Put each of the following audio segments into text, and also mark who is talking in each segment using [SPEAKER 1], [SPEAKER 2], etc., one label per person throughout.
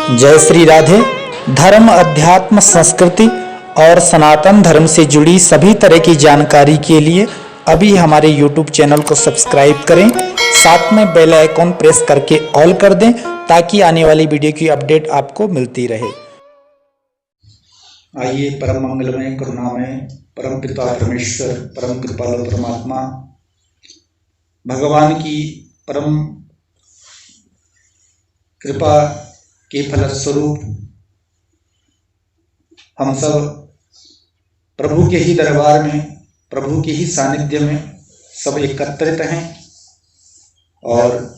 [SPEAKER 1] जय श्री राधे। धर्म, अध्यात्म, संस्कृति और सनातन धर्म से जुड़ी सभी तरह की जानकारी के लिए अभी हमारे YouTube चैनल को सब्सक्राइब करें, साथ में बेल आइकॉन प्रेस करके ऑल कर दें ताकि आने वाली वीडियो की अपडेट आपको मिलती रहे।
[SPEAKER 2] आइए परम मंगलमय, करुणामय, परम पिता परमेश्वर, परम कृपालु परमात्मा भगवान की परम कृपा के फलस्वरूप हम सब प्रभु के ही दरबार में, प्रभु के ही सानिध्य में सब एकत्रित हैं और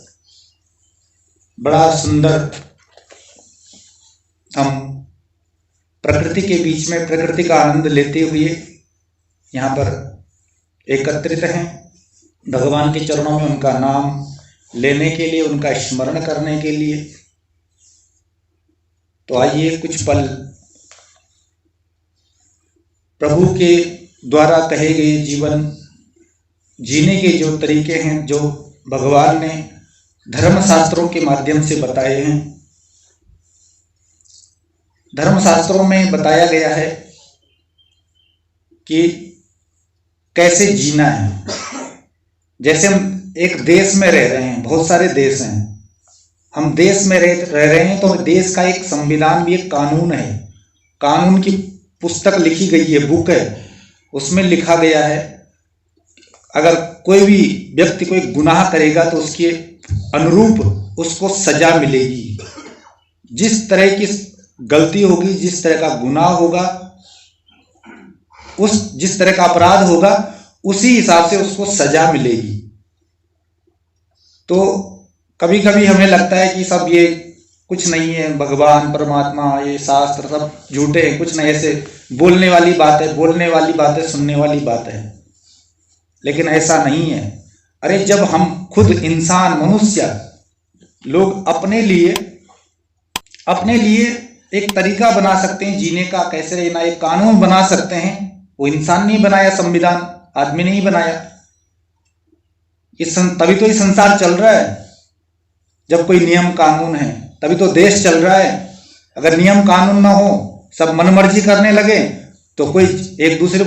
[SPEAKER 2] बड़ा सुंदर हम प्रकृति के बीच में प्रकृति का आनंद लेते हुए यहाँ पर एकत्रित हैं। भगवान के चरणों में उनका नाम लेने के लिए, उनका स्मरण करने के लिए। तो आइए कुछ पल प्रभु के द्वारा कहे गए जीवन जीने के जो तरीके हैं, जो भगवान ने धर्मशास्त्रों के माध्यम से बताए हैं। धर्मशास्त्रों में बताया गया है कि कैसे जीना है। जैसे हम एक देश में रह रहे हैं, बहुत सारे देश हैं, हम देश में रह रहे हैं, तो देश का एक संविधान भी, एक कानून है। कानून की पुस्तक लिखी गई है, बुक है, उसमें लिखा गया है अगर कोई भी व्यक्ति कोई गुनाह करेगा तो उसके अनुरूप उसको सजा मिलेगी। जिस तरह की गलती होगी, जिस तरह का गुनाह होगा, जिस तरह का अपराध होगा, उसी हिसाब से उसको सजा मिलेगी। तो कभी कभी हमें लगता है कि सब ये कुछ नहीं है, भगवान परमात्मा ये शास्त्र सब झूठे हैं, कुछ नहीं, ऐसे बोलने वाली बात है, बोलने वाली बात है, सुनने वाली बात है। लेकिन ऐसा नहीं है। अरे जब हम खुद इंसान, मनुष्य लोग अपने लिए एक तरीका बना सकते हैं जीने का, कैसे रहना, एक कानून बना सकते हैं। वो इंसान नहीं बनाया, संविधान आदमी नहीं बनाया। तभी तो ये संसार चल रहा है। जब कोई नियम कानून है तभी तो देश चल रहा है। अगर नियम कानून ना हो, सब मनमर्जी करने लगे, तो कोई एक दूसरे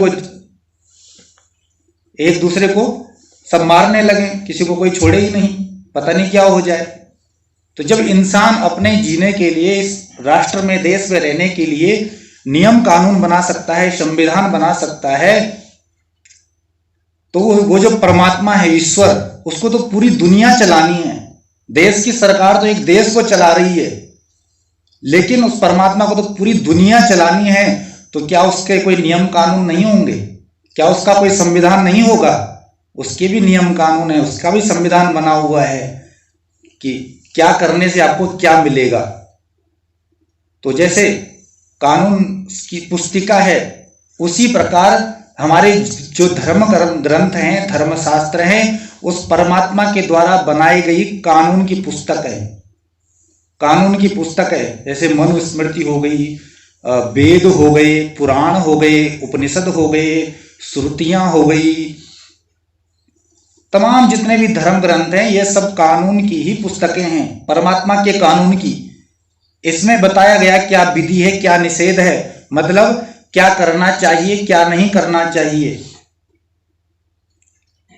[SPEAKER 2] को सब मारने लगे, किसी को कोई छोड़े ही नहीं, पता नहीं क्या हो जाए। तो जब इंसान अपने जीने के लिए, इस राष्ट्र में, देश में रहने के लिए नियम कानून बना सकता है, संविधान बना सकता है, तो वो जो परमात्मा है, ईश्वर, उसको तो पूरी दुनिया चलानी है। देश की सरकार तो एक देश को चला रही है, लेकिन उस परमात्मा को तो पूरी दुनिया चलानी है। तो क्या उसके कोई नियम कानून नहीं होंगे? क्या उसका कोई संविधान नहीं होगा? उसके भी नियम कानून है, उसका भी संविधान बना हुआ है कि क्या करने से आपको क्या मिलेगा। तो जैसे कानून की पुस्तिका है, उसी प्रकार हमारे जो धर्म ग्रंथ हैं, धर्मशास्त्र हैं, उस परमात्मा के द्वारा बनाई गई कानून की पुस्तक है। कानून की पुस्तक है। जैसे मनुस्मृति हो गई, वेद हो गए, पुराण हो गए, उपनिषद हो गए, श्रुतियां हो गई, तमाम जितने भी धर्म ग्रंथ हैं, ये सब कानून की ही पुस्तकें हैं, परमात्मा के कानून की। इसमें बताया गया क्या विधि है, क्या निषेध है, मतलब क्या करना चाहिए, क्या नहीं करना चाहिए।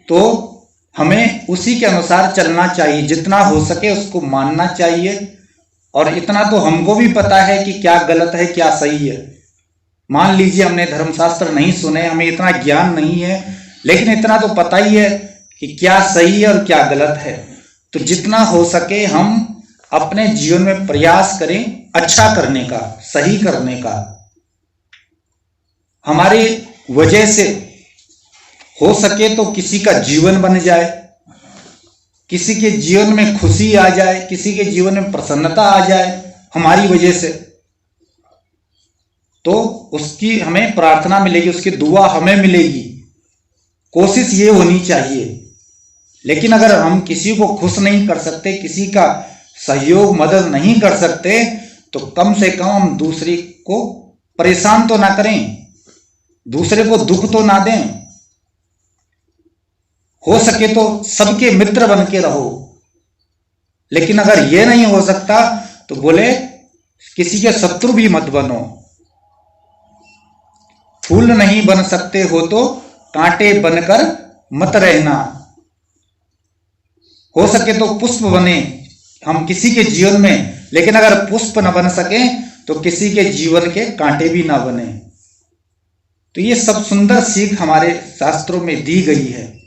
[SPEAKER 2] तो हमें उसी के अनुसार चलना चाहिए, जितना हो सके उसको मानना चाहिए। और इतना तो हमको भी पता है कि क्या गलत है, क्या सही है। मान लीजिए हमने धर्मशास्त्र नहीं सुने, हमें इतना ज्ञान नहीं है, लेकिन इतना तो पता ही है कि क्या सही है और क्या गलत है। तो जितना हो सके हम अपने जीवन में प्रयास करें अच्छा करने का, सही करने का। हमारी वजह से हो सके तो किसी का जीवन बन जाए, किसी के जीवन में खुशी आ जाए, किसी के जीवन में प्रसन्नता आ जाए हमारी वजह से, तो उसकी हमें प्रार्थना मिलेगी, उसकी दुआ हमें मिलेगी। कोशिश ये होनी चाहिए। लेकिन अगर हम किसी को खुश नहीं कर सकते, किसी का सहयोग मदद नहीं कर सकते, तो कम से कम हम दूसरे को परेशान तो ना करें, दूसरे को दुख तो ना दें। हो सके तो सबके मित्र बन के रहो। लेकिन अगर ये नहीं हो सकता तो बोले किसी के शत्रु भी मत बनो। फूल नहीं बन सकते हो तो कांटे बनकर मत रहना। हो सके तो पुष्प बने हम किसी के जीवन में, लेकिन अगर पुष्प न बन सके तो किसी के जीवन के कांटे भी ना बने। तो ये सब सुंदर सीख हमारे शास्त्रों में दी गई है।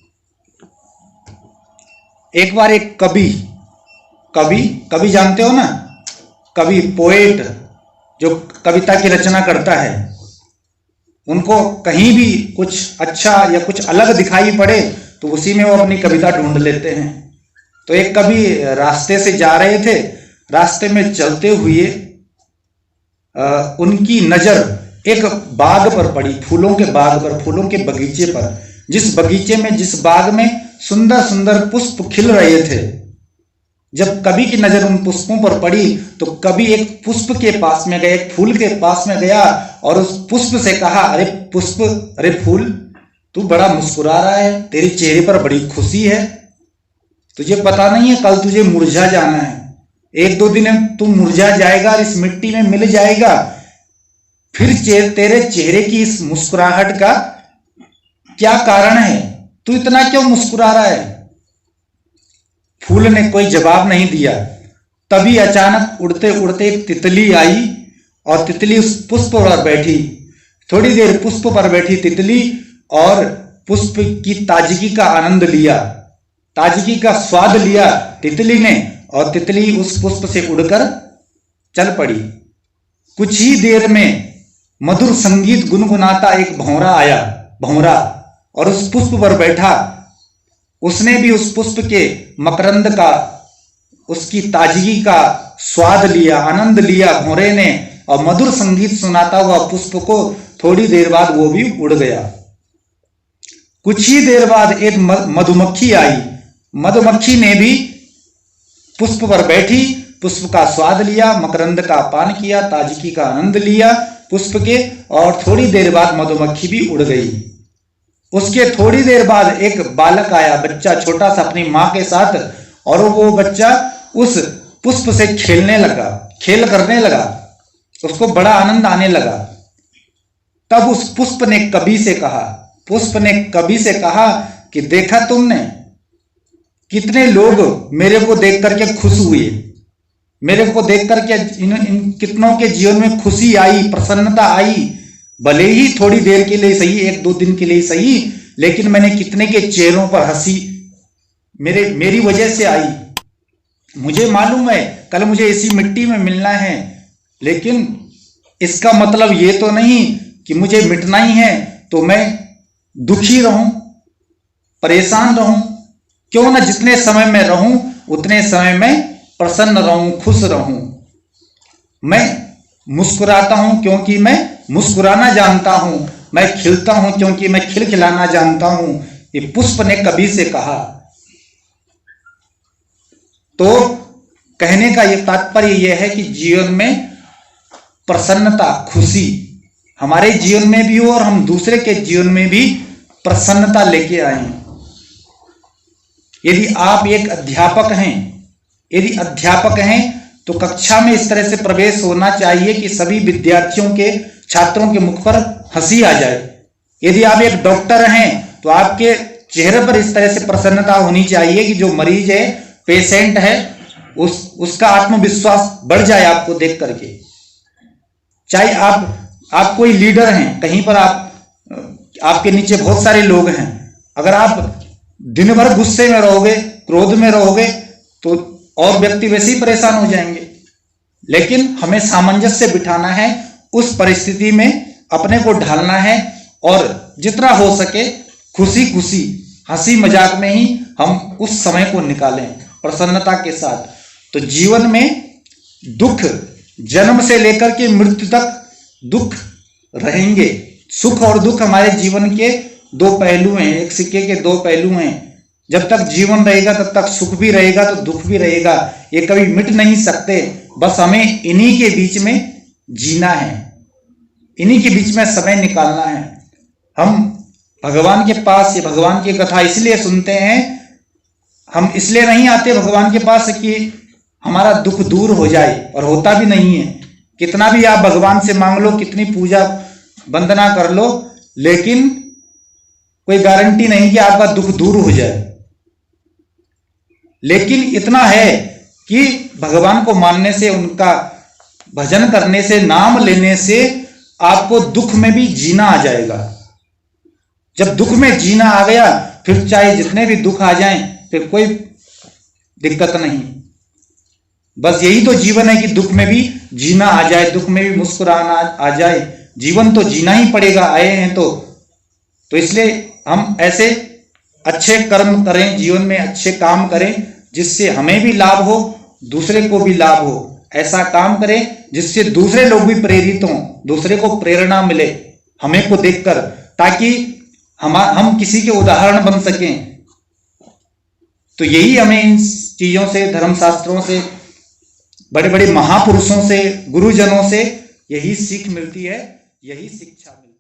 [SPEAKER 2] एक बार एक कवि जानते हो ना, कवि, पोएट, जो कविता की रचना करता है, उनको कहीं भी कुछ अच्छा या कुछ अलग दिखाई पड़े तो उसी में वो अपनी कविता ढूंढ लेते हैं। तो एक कवि रास्ते से जा रहे थे, रास्ते में चलते हुए उनकी नजर एक बाग पर पड़ी, फूलों के बाग पर, फूलों के बगीचे पर, जिस बाग में सुंदर सुंदर पुष्प खिल रहे थे। जब कवि की नजर उन पुष्पों पर पड़ी तो कवि एक पुष्प के पास में गया, एक फूल के पास में गया और उस पुष्प से कहा, अरे पुष्प, अरे फूल, तू बड़ा मुस्कुरा रहा है, तेरे चेहरे पर बड़ी खुशी है, तुझे पता नहीं है कल तुझे मुरझा जाना है, 1-2 दिन में तू मुरझा जाएगा और इस मिट्टी में मिल जाएगा, फिर तेरे चेहरे की इस मुस्कुराहट का क्या कारण है, तू इतना क्यों मुस्कुरा रहा है। फूल ने कोई जवाब नहीं दिया। तभी अचानक उड़ते उड़ते एक तितली आई और तितली उस पुष्प पर बैठी। थोड़ी देर पुष्प पर बैठी तितली और पुष्प की ताजगी का आनंद लिया, ताजगी का स्वाद लिया तितली ने, और तितली उस पुष्प से उड़कर चल पड़ी। कुछ ही देर में मधुर संगीत गुनगुनाता एक भंवरा आया, और उस पुष्प पर बैठा। उसने भी उस पुष्प के मकरंद का, उसकी ताजगी का स्वाद लिया, आनंद लिया भंवरे ने, और मधुर संगीत सुनाता हुआ पुष्प को थोड़ी देर बाद वो भी उड़ गया। कुछ ही देर बाद एक मधुमक्खी आई। मधुमक्खी ने भी पुष्प पर बैठी, पुष्प का स्वाद लिया, मकरंद का पान किया, ताजगी का आनंद लिया पुष्प के, और थोड़ी देर बाद मधुमक्खी भी उड़ गई। उसके थोड़ी देर बाद एक बालक आया, बच्चा छोटा सा अपनी मां के साथ, और वो बच्चा उस पुष्प से खेल करने लगा, उसको बड़ा आनंद आने लगा। तब उस पुष्प ने कवि से कहा कि देखा तुमने, कितने लोग मेरे को देख करके खुश हुए, मेरे को देख करके इन कितनों के जीवन में खुशी आई, प्रसन्नता आई, भले ही थोड़ी देर के लिए सही, 1-2 दिन के लिए सही, लेकिन मैंने कितने के चेहरों पर हंसी मेरी वजह से आई। मुझे मालूम है कल मुझे इसी मिट्टी में मिलना है, लेकिन इसका मतलब ये तो नहीं कि मुझे मिटना ही है तो मैं दुखी रहूं, परेशान रहूं। क्यों ना जितने समय में रहूं उतने समय में प्रसन्न रहूं, खुश रहूं। मैं मुस्कुराता हूं क्योंकि मैं मुस्कुराना जानता हूं, मैं खिलता हूं क्योंकि मैं खिलखिलाना जानता हूं। ये पुष्प ने कवि से कहा। तो कहने का यह तात्पर्य यह है कि जीवन में प्रसन्नता, खुशी हमारे जीवन में भी हो और हम दूसरे के जीवन में भी प्रसन्नता लेके आए। यदि आप एक अध्यापक हैं, तो कक्षा में इस तरह से प्रवेश होना चाहिए कि सभी विद्यार्थियों के, छात्रों के मुख पर हंसी आ जाए। यदि आप एक डॉक्टर हैं तो आपके चेहरे पर इस तरह से प्रसन्नता होनी चाहिए कि जो मरीज है, पेशेंट है, उसका आत्मविश्वास बढ़ जाए आपको देख करके। चाहे आप कोई लीडर हैं, कहीं पर आपके नीचे बहुत सारे लोग हैं, अगर आप दिन भर गुस्से में रहोगे, क्रोध में रहोगे, तो और व्यक्ति वैसे ही परेशान हो जाएंगे। लेकिन हमें सामंजस्य बिठाना है, उस परिस्थिति में अपने को ढालना है और जितना हो सके खुशी खुशी, हंसी मजाक में ही हम उस समय को निकालें प्रसन्नता के साथ। तो जीवन में दुख, जन्म से लेकर के मृत्यु तक दुख रहेंगे। सुख और दुख हमारे जीवन के 2 पहलू हैं, एक सिक्के के 2 पहलू हैं। जब तक जीवन रहेगा तब तक सुख भी रहेगा तो दुख भी रहेगा, ये कभी मिट नहीं सकते। बस हमें इन्हीं के बीच में जीना है, इन्हीं के बीच में समय निकालना है। हम भगवान के पास, ये भगवान की कथा इसलिए सुनते हैं, हम इसलिए नहीं आते भगवान के पास कि हमारा दुख दूर हो जाए, और होता भी नहीं है। कितना भी आप भगवान से मांग लो, कितनी पूजा वंदना कर लो, लेकिन कोई गारंटी नहीं कि आपका दुख दूर हो जाए। लेकिन इतना है कि भगवान को मानने से, उनका भजन करने से, नाम लेने से आपको दुख में भी जीना आ जाएगा। जब दुख में जीना आ गया, फिर चाहे जितने भी दुख आ जाएं, फिर कोई दिक्कत नहीं। बस यही तो जीवन है कि दुख में भी जीना आ जाए, दुख में भी मुस्कुराना आ जाए। जीवन तो जीना ही पड़ेगा, आए हैं तो इसलिए हम ऐसे अच्छे कर्म करें, जीवन में अच्छे काम करें जिससे हमें भी लाभ हो, दूसरे को भी लाभ हो। ऐसा काम करें जिससे दूसरे लोग भी प्रेरित हों, दूसरे को प्रेरणा मिले हमें को देखकर, ताकि हम किसी के उदाहरण बन सकें। तो यही हमें इन चीजों से, धर्मशास्त्रों से, बड़े बड़े महापुरुषों से, गुरुजनों से यही सीख मिलती है, यही शिक्षा मिलती है।